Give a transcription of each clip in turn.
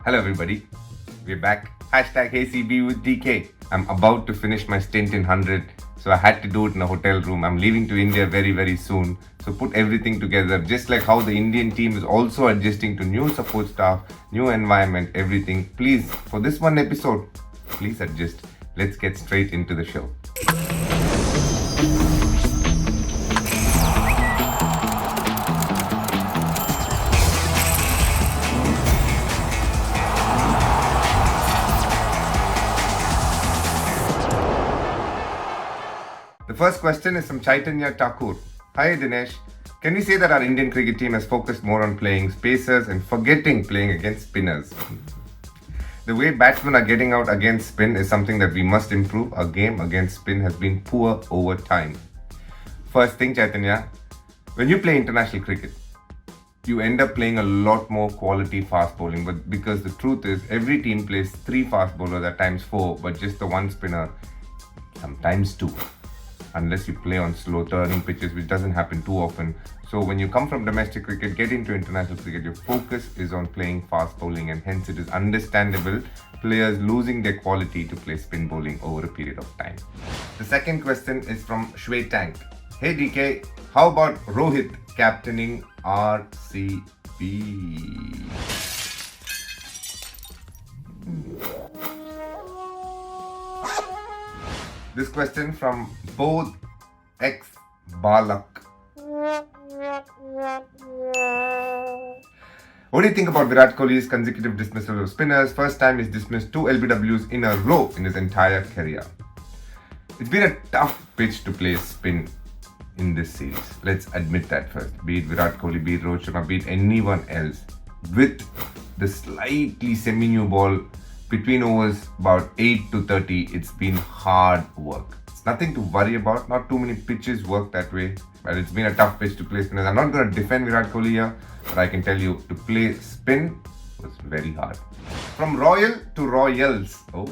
Hello everybody, we're back. Hashtag HeyCB with DK. I'm about to finish my stint in 100, so I had to do it in a hotel room. I'm leaving to India very soon. So put everything together, just like how the Indian team is also adjusting to new support staff, new environment, everything. Please, for this one episode, please adjust. Let's get straight into the show. The first question is from Chaitanya Thakur. Hi Dinesh, can we say that our Indian cricket team has focused more on playing spacers and forgetting playing against spinners? The way batsmen are getting out against spin is something that we must improve. Our game against spin has been poor over time. First thing, Chaitanya, when you play international cricket, you end up playing a lot more quality fast bowling, but because the truth is every team plays 3 fast bowlers at times 4, but just the 1 spinner, sometimes 2. Unless you play on slow turning pitches, which doesn't happen too often. So when you come from domestic cricket, get into international cricket, your focus is on playing fast bowling, and hence it is understandable players losing their quality to play spin bowling over a period of time. The second question is from Shwetank. Hey DK, how about Rohit captaining RCB? This question from both X Balak. What do you think about Virat Kohli's consecutive dismissals of spinners? First time he's dismissed 2 LBWs in a row in his entire career. It's been a tough pitch to play spin in this series. Let's admit that first. Be it Virat Kohli, be it Rohit Sharma, be it anyone else. With the slightly semi-new ball between overs about 8 to 30, it's been hard work. It's nothing to worry about. Not too many pitches work that way, but it's been a tough pitch to play spinners. I'm not going to defend Virat Kohli here, but I can tell you to play spin was very hard. From Royal to Royals. Oh,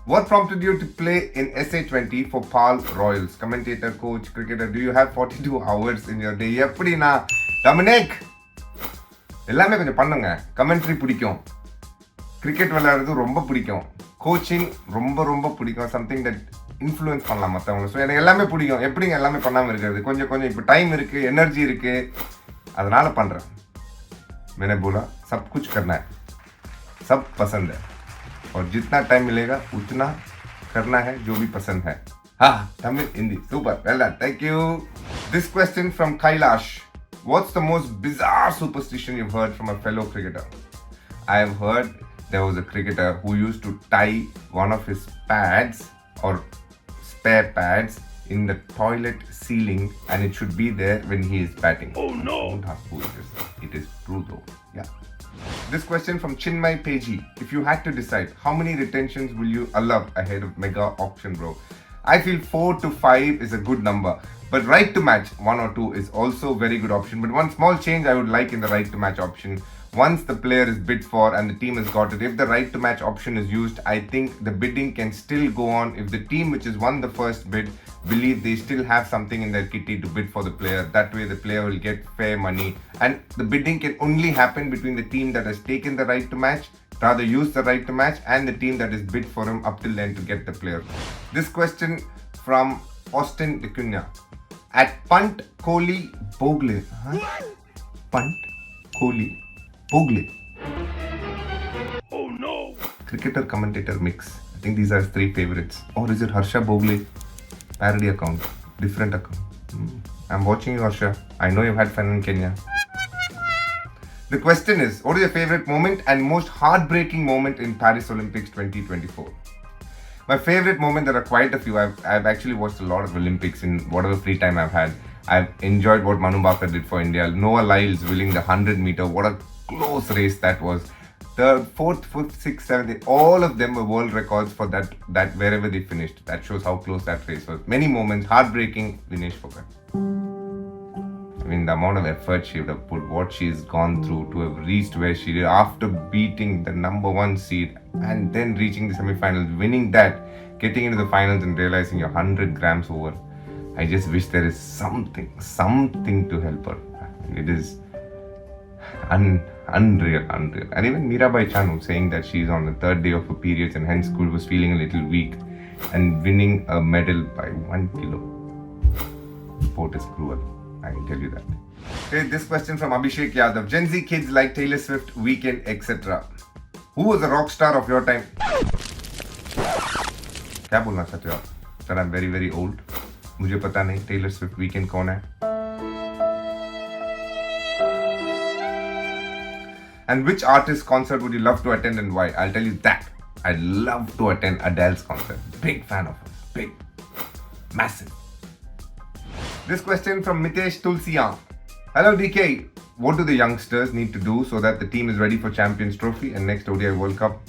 what prompted you to play in SA20 for PAL Royals? Commentator, coach, cricketer, do you have 42 hours in your day? எப்படினா Dominic எல்லாமே கொஞ்சம் பண்ணுங்க. Commentary பிடிக்கும், cricket விளையாடுறது ரொம்ப பிடிக்கும், coaching ரொம்ப பிடிக்கும், சம்திங் தட் இன்ஃப்ளூயன்ஸ் பண்ணலாம் மற்றவங்க. ஸோ எனக்கு எல்லாமே பிடிக்கும். எப்படிங்க எல்லாமே பண்ணாமல் இருக்கிறது? கொஞ்சம் இப்போ டைம் இருக்குது, எனர்ஜி இருக்குது, அதனால் பண்ணுறேன். मैंने बोला सब कुछ करना है, सब पसंद है, और जितना टाइम मिलेगा उतना करना है जो भी पसंद है. हाँ, Tamil, Hindi, super, well done, thank you. This question from Kailash. What's the most bizarre superstition you've heard from a fellow cricketer? I have heard there was a cricketer who used to tie one of his pads or spare pads in the toilet ceiling, and it should be there when he is batting. Oh no! Don't ask who it is. It is true though. Yeah. This question from Chinmay Peji. If you had to decide, how many retentions will you allow ahead of mega auction, bro? I feel 4 to 5 is a good number. But right to match 1 or 2 is also a very good option. But one small change I would like in the right to match option. Once the player is bid for and the team has got it, if the right to match option is used, I think the bidding can still go on if the team which has won the first bid believe they still have something in their kitty to bid for the player. That way the player will get fair money, and the bidding can only happen between the team that has taken the right to match, rather use the right to match, and the team that is bid for him up till then to get the player. This question from Austin Decunya. At punt, Kohli, Bogle. Huh? Punt, Kohli, Bogle. Oh no! Cricketer commentator mix. I think these are his 3 favorites. Or is it Harsha Bogle? Parody account. Different account. I'm watching you, Harsha. I know you've had fun in Kenya. The question is, what is your favorite moment and most heartbreaking moment in Paris Olympics 2024? My favorite moment, there are quite a few. I've actually watched a lot of Olympics in whatever free time I've had. I've enjoyed what Manu Bhaker did for India. Noah Lyles winning the 100 meter. What a close race that was. The 4th, 5th, 6th, 7th, all of them were world records for that wherever they finished. That shows how close that race was. Many moments, heartbreaking, Vinesh Phogat. I mean, the amount of effort she would have put, what she's gone through to have reached where she did after beating the number 1 seed and then reaching the semi-finals, winning that, getting into the finals and realizing you're 100 grams over. I just wish there is something to help her. It is Unreal. And even Mirabai Chanu saying that she's on the third day of her periods and hence school was feeling a little weak and winning a medal by 1 kilo. Sport is cruel, I can tell you that. Okay, this question from Abhishek Yadav. Gen Z kids like Taylor Swift, Weekend, etc. Who was the rock star of your time? क्या बोलना चाहते हो आप? That I'm very very old. मुझे पता नहीं Taylor Swift, Weekend कौन है? And which artist concert would you love to attend and why? I'll tell you that. I'd love to attend Adele's concert. Big fan of her. Big. Massive. This question from Mitesh Tulsiyan. Hello DK. What do the youngsters need to do so that the team is ready for Champions Trophy and next ODI World Cup?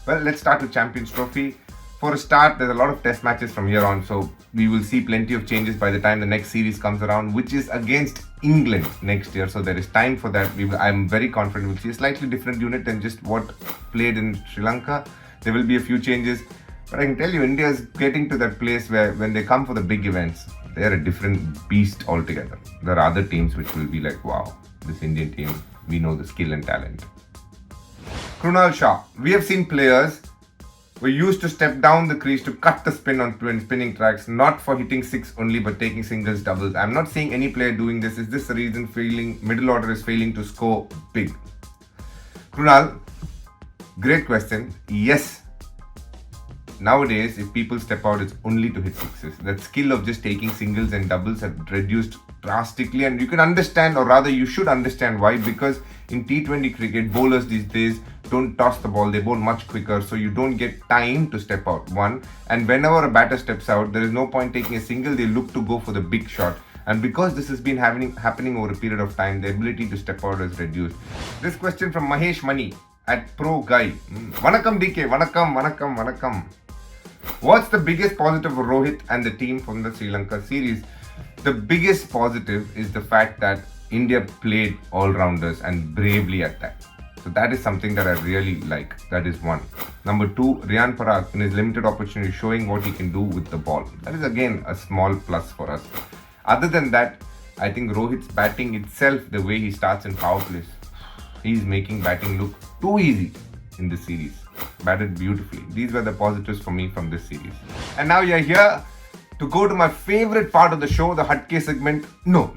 Well, let's start with Champions Trophy. For a start, there's a lot of test matches from here on, so we will see plenty of changes by the time the next series comes around, which is against England next year. So there is time for that. I'm very confident we'll see a slightly different unit than just what played in Sri Lanka. There will be a few changes, but I can tell you India is getting to that place where when they come for the big events, they're a different beast altogether. There are other teams which will be like, wow, this Indian team, we know the skill and talent. Krunal Shah. We have seen players were used to step down the crease to cut the spin on spinning tracks, not for hitting six only but taking singles, doubles. I'm not seeing any player doing this. Is this the reason middle order is failing to score big? Krunal, great question. Yes. Nowadays, if people step out, it's only to hit sixes. That skill of just taking singles and doubles have reduced drastically, and you can understand, or rather you should understand why, because in T20 cricket, bowlers these days don't toss the ball, they bowl much quicker, so you don't get time to step out, one. And whenever a batter steps out, there is no point taking a single, they look to go for the big shot. And because this has been happening over a period of time, the ability to step out has reduced. This question from Mahesh Mani at Pro Guy. Vanakkam DK, vanakkam. What's the biggest positive of Rohit and the team from the Sri Lanka series? The biggest positive is the fact that India played all-rounders and bravely at that. So that is something that I really like. That is one. Number two, Riyan Parag in his limited opportunity showing what he can do with the ball. That is again a small plus for us. Other than that, I think Rohit's batting itself, the way he starts in power plays, he's making batting look too easy in this series. Batted beautifully. These were the positives for me from this series. And now you're here to go to my favorite part of the show, the Hatke segment. No,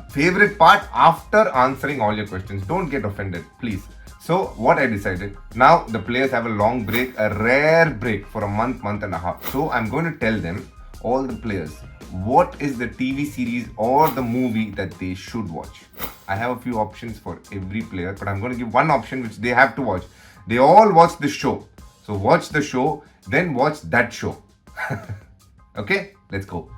favorite part after answering all your questions. Don't get offended, please. So what I decided, now the players have a long break, a rare break for a month and a half. So I'm going to tell them, all the players, what is the TV series or the movie that they should watch. I have a few options for every player, but I'm going to give one option which they have to watch. They all watch this show. So watch the show, then watch that show. Okay, let's go.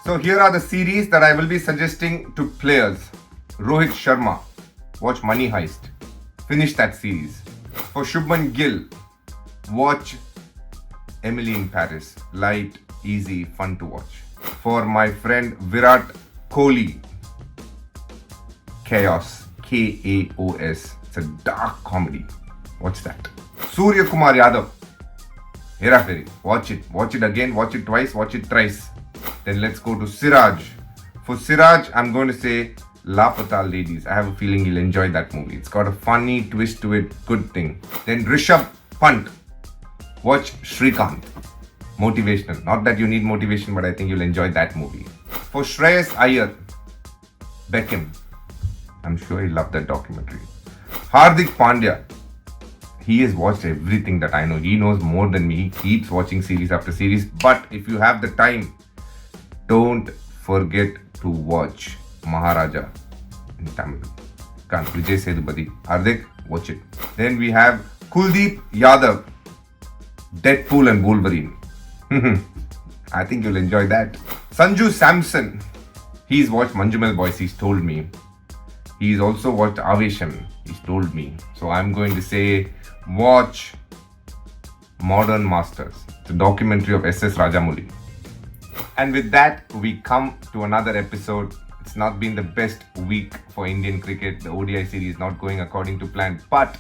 So here are the series that I will be suggesting to players. Rohit Sharma, watch Money Heist. Finish that series. For Shubman Gill, watch Emily in Paris. Light, easy, fun to watch. For my friend Virat Kohli, Chaos. K-A-O-S. It's a dark comedy. Watch that. Surya Kumar Yadav, Hera Fairy. Watch it. Watch it again. Watch it twice. Watch it thrice. Then let's go to Siraj. For Siraj, I'm going to say Lapata Ladies. I have a feeling you'll enjoy that movie. It's got a funny twist to it. Good thing. Then Rishabh Pant. Watch Shrikant. Motivational. Not that you need motivation, but I think you'll enjoy that movie. For Shreyas Iyer, Beckham. I'm sure he loved that documentary. Hardik Pandya. He has watched everything that I know. He knows more than me. He keeps watching series after series. But if you have the time, don't forget to watch Maharaja in Tamil. Vijay Sethupathi. Hardik, watch it. Then we have Kuldeep Yadav, Deadpool and Wolverine. I think you'll enjoy that. Sanju Samson. He's watched Manjumal Boys, he's told me. He's also watched Avesham, he's told me. So I'm going to say, watch Modern Masters. It's a documentary of S.S. Rajamouli. And with that, we come to another episode. It's not been the best week for Indian cricket. The ODI series not going according to plan. But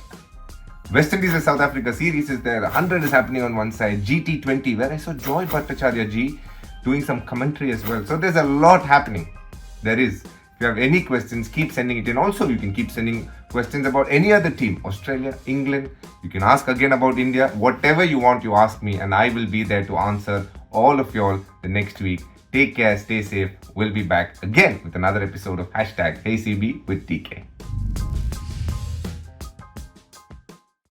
West Indies and South Africa series is there. 100 is happening on one side. GT20, where I saw Joy Bhattacharya ji doing some commentary as well. So there's a lot happening. There is. If you have any questions, keep sending it in. Also, you can keep sending questions about any other team, Australia, England. You can ask again about India. Whatever you want, you ask me, and I will be there to answer all of y'all the next week. Take care, stay safe. We'll be back again with another episode of #HeyCB with TK.